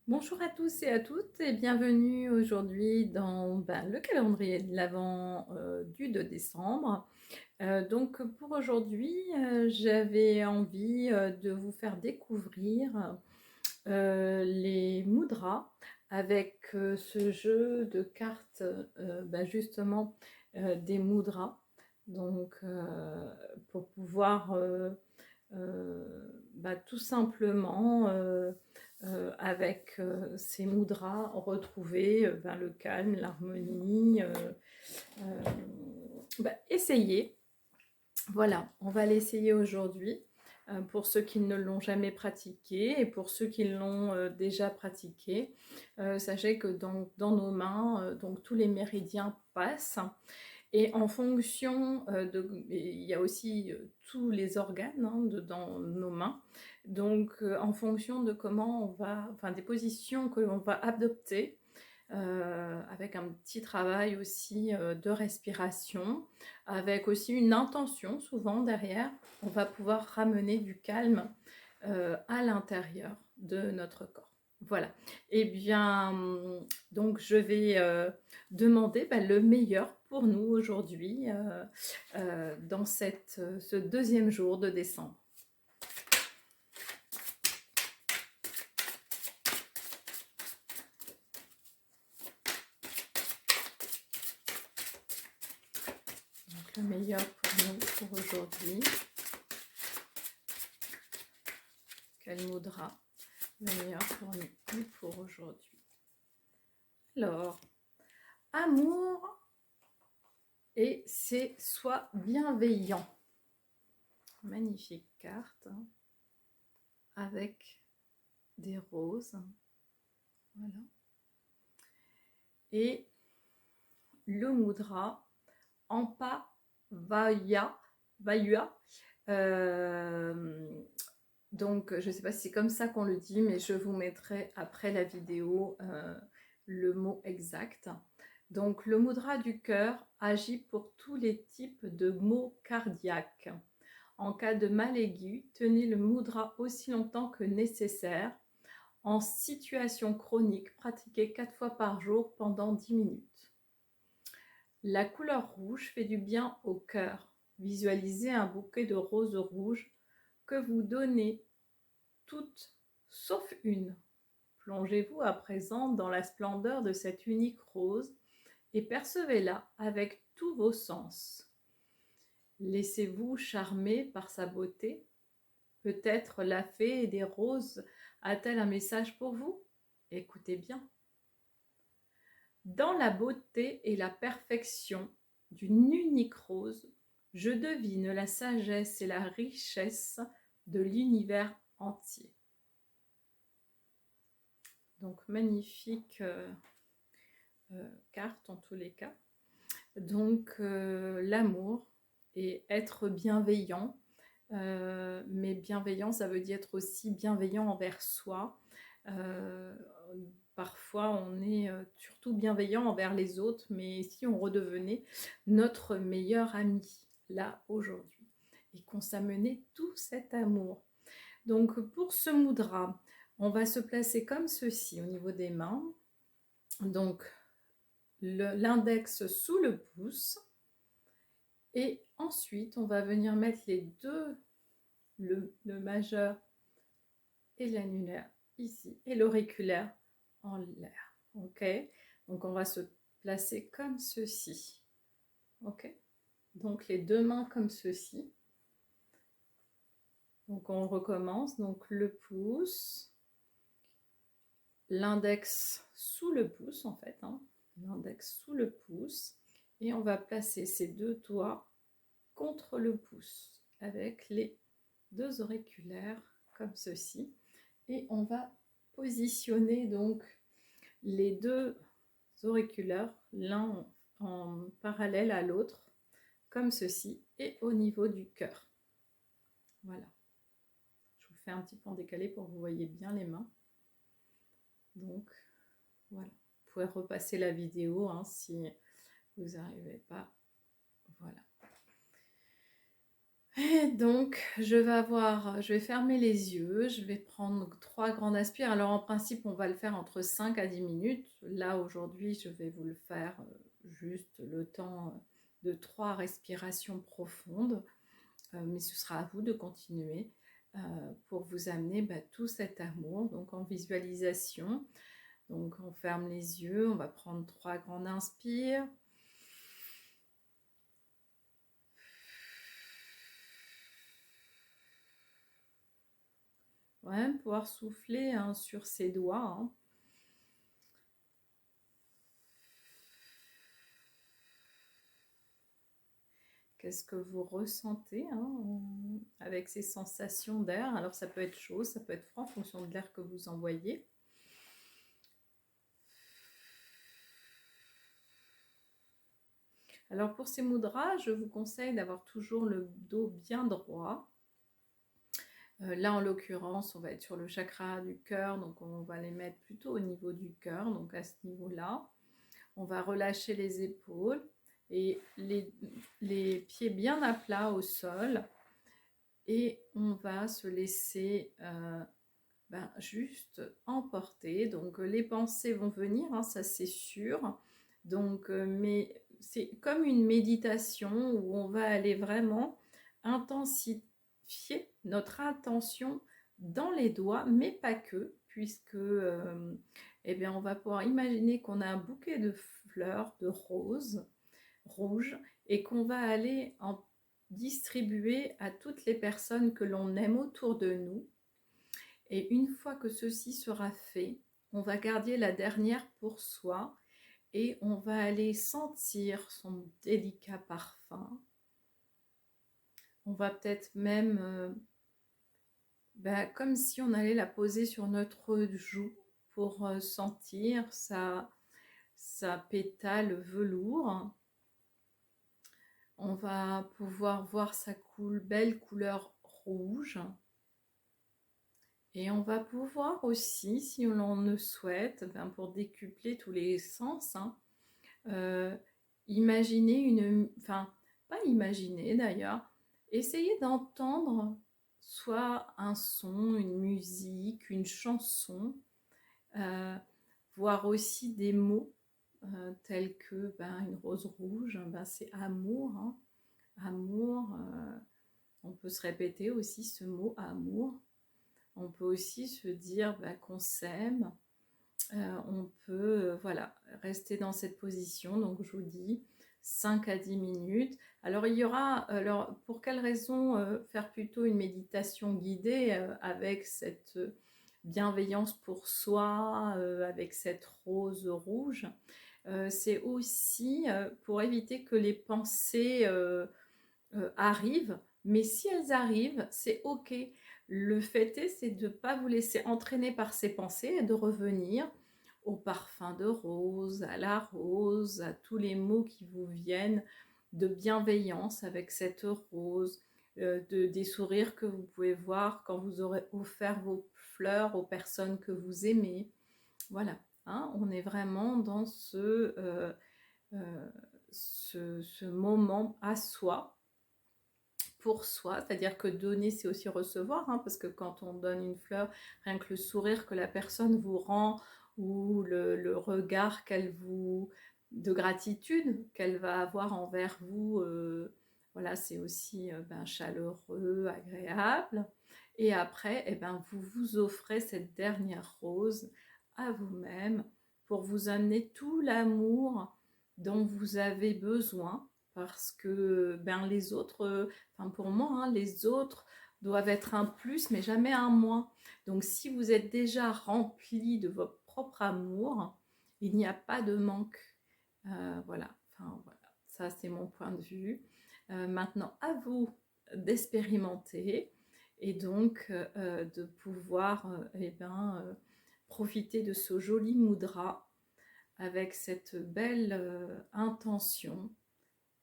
Bonjour à tous et à toutes et bienvenue aujourd'hui dans le calendrier de l'Avent du 2 décembre. Donc pour aujourd'hui, j'avais envie de vous faire découvrir les mudras avec ce jeu de cartes justement des mudras. Donc pour pouvoir tout simplement avec ces mudras retrouver le calme, l'harmonie, essayer. Voilà, on va l'essayer aujourd'hui pour ceux qui ne l'ont jamais pratiqué et pour ceux qui l'ont déjà pratiqué. Sachez que dans nos mains, donc tous les méridiens passent. Et en fonction il y a aussi tous les organes dans nos mains. Donc en fonction de comment on va, enfin des positions que l'on va adopter, avec un petit travail aussi de respiration, avec aussi une intention souvent derrière, on va pouvoir ramener du calme à l'intérieur de notre corps. Voilà. Et bien, donc je vais demander le meilleur pour nous aujourd'hui dans ce deuxième jour de décembre. Donc le meilleur pour nous pour aujourd'hui. Quel mudra le meilleur pour nous pour aujourd'hui? Alors, amour et c'est soit bienveillant. Magnifique carte avec des roses. Voilà. Et le mudra Ampa Vaya. Donc, je ne sais pas si c'est comme ça qu'on le dit, mais je vous mettrai après la vidéo le mot exact. Donc, le mudra du cœur agit pour tous les types de maux cardiaques. En cas de mal aigu, tenez le mudra aussi longtemps que nécessaire. En situation chronique, pratiquez 4 fois par jour pendant 10 minutes. La couleur rouge fait du bien au cœur. Visualisez un bouquet de roses rouges que vous donnez toutes sauf une. Plongez-vous à présent dans la splendeur de cette unique rose et percevez-la avec tous vos sens. Laissez-vous charmer par sa beauté. Peut-être la fée des roses a-t-elle un message pour vous? Écoutez bien. Dans la beauté et la perfection d'une unique rose, je devine la sagesse et la richesse de l'univers entier. Donc magnifique carte en tous les cas. Donc l'amour et être bienveillant. Mais bienveillant, ça veut dire être aussi bienveillant envers soi. Parfois, on est surtout bienveillant envers les autres, mais si on redevenait notre meilleur ami, là, aujourd'hui, et qu'on s'amenait tout cet amour. Donc, pour ce mudra, on va se placer comme ceci au niveau des mains. Donc, l'index sous le pouce. Et ensuite, on va venir mettre les deux, le majeur et l'annulaire ici, et l'auriculaire en l'air. Ok? Donc, on va se placer comme ceci. Ok? Donc, les deux mains comme ceci. Donc, on recommence. Donc, le pouce, l'index sous le pouce, en fait. L'index sous le pouce. Et on va placer ces deux doigts contre le pouce avec les deux auriculaires comme ceci. Et on va positionner donc les deux auriculaires, l'un en parallèle à l'autre, comme ceci, et au niveau du cœur. Voilà. Je vous fais un petit peu en décalé pour que vous voyez bien les mains. Donc, voilà. Vous pouvez repasser la vidéo si vous n'arrivez pas. Voilà. Et donc, je vais fermer les yeux, je vais prendre 3 grandes inspires. Alors en principe, on va le faire entre 5 à 10 minutes. Là, aujourd'hui, je vais vous le faire juste le temps de 3 respirations profondes. Mais ce sera à vous de continuer pour vous amener tout cet amour. Donc en visualisation, donc on ferme les yeux, on va prendre 3 grandes inspires. Ouais, pouvoir souffler hein, sur ses doigts. Hein. Qu'est-ce que vous ressentez hein, avec ces sensations d'air? Alors ça peut être chaud, ça peut être froid en fonction de l'air que vous envoyez. Alors pour ces mudras, je vous conseille d'avoir toujours le dos bien droit. Là en l'occurrence, on va être sur le chakra du cœur, donc on va les mettre plutôt au niveau du cœur, donc à ce niveau-là. On va relâcher les épaules et les pieds bien à plat au sol. Et on va se laisser juste emporter. Donc les pensées vont venir, hein, ça c'est sûr. Donc, mais c'est comme une méditation où on va aller vraiment intensifier notre attention dans les doigts, mais pas que, puisque eh bien, on va pouvoir imaginer qu'on a un bouquet de fleurs, de roses rouges, et qu'on va aller en distribuer à toutes les personnes que l'on aime autour de nous. Et une fois que ceci sera fait, on va garder la dernière pour soi et on va aller sentir son délicat parfum. On va peut-être même, comme si on allait la poser sur notre joue pour sentir sa pétale velours. On va pouvoir voir sa belle couleur rouge. Et on va pouvoir aussi, si l'on le souhaite, pour décupler tous les sens, hein, imaginer pas imaginer d'ailleurs, essayer d'entendre soit un son, une musique, une chanson, voire aussi des mots tels que une rose rouge, c'est amour, hein, amour. On peut se répéter aussi ce mot amour. On peut aussi se dire qu'on s'aime. On peut rester dans cette position. Donc je vous dis 5 à 10 minutes. Alors il y aura, pour quelle raison faire plutôt une méditation guidée avec cette bienveillance pour soi, avec cette rose rouge. C'est aussi pour éviter que les pensées arrivent, mais si elles arrivent, c'est ok. Le fait est, c'est de ne pas vous laisser entraîner par ces pensées et de revenir au parfum de rose, à la rose, à tous les mots qui vous viennent de bienveillance avec cette rose, des sourires que vous pouvez voir quand vous aurez offert vos fleurs aux personnes que vous aimez. Voilà, hein, on est vraiment dans ce moment à soi, pour soi, c'est-à-dire que donner, c'est aussi recevoir, hein, parce que quand on donne une fleur, rien que le sourire que la personne vous rend ou le regard de gratitude qu'elle va avoir envers vous, voilà, c'est aussi chaleureux, agréable. Et après, vous vous offrez cette dernière rose à vous-même pour vous amener tout l'amour dont vous avez besoin, parce que les autres, pour moi, hein, les autres doivent être un plus, mais jamais un moins. Donc si vous êtes déjà rempli de votre propre amour, il n'y a pas de manque. Voilà, ça c'est mon point de vue. Maintenant, à vous d'expérimenter et donc de pouvoir profiter de ce joli mudra avec cette belle intention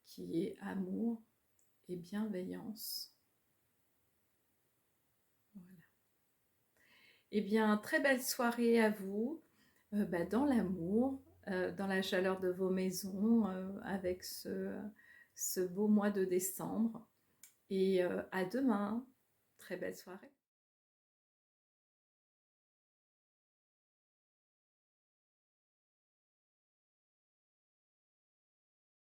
qui est amour et bienveillance. Voilà. Eh bien, très belle soirée à vous, dans l'amour, dans la chaleur de vos maisons, avec ce beau mois de décembre. et à demain. Très belle soirée.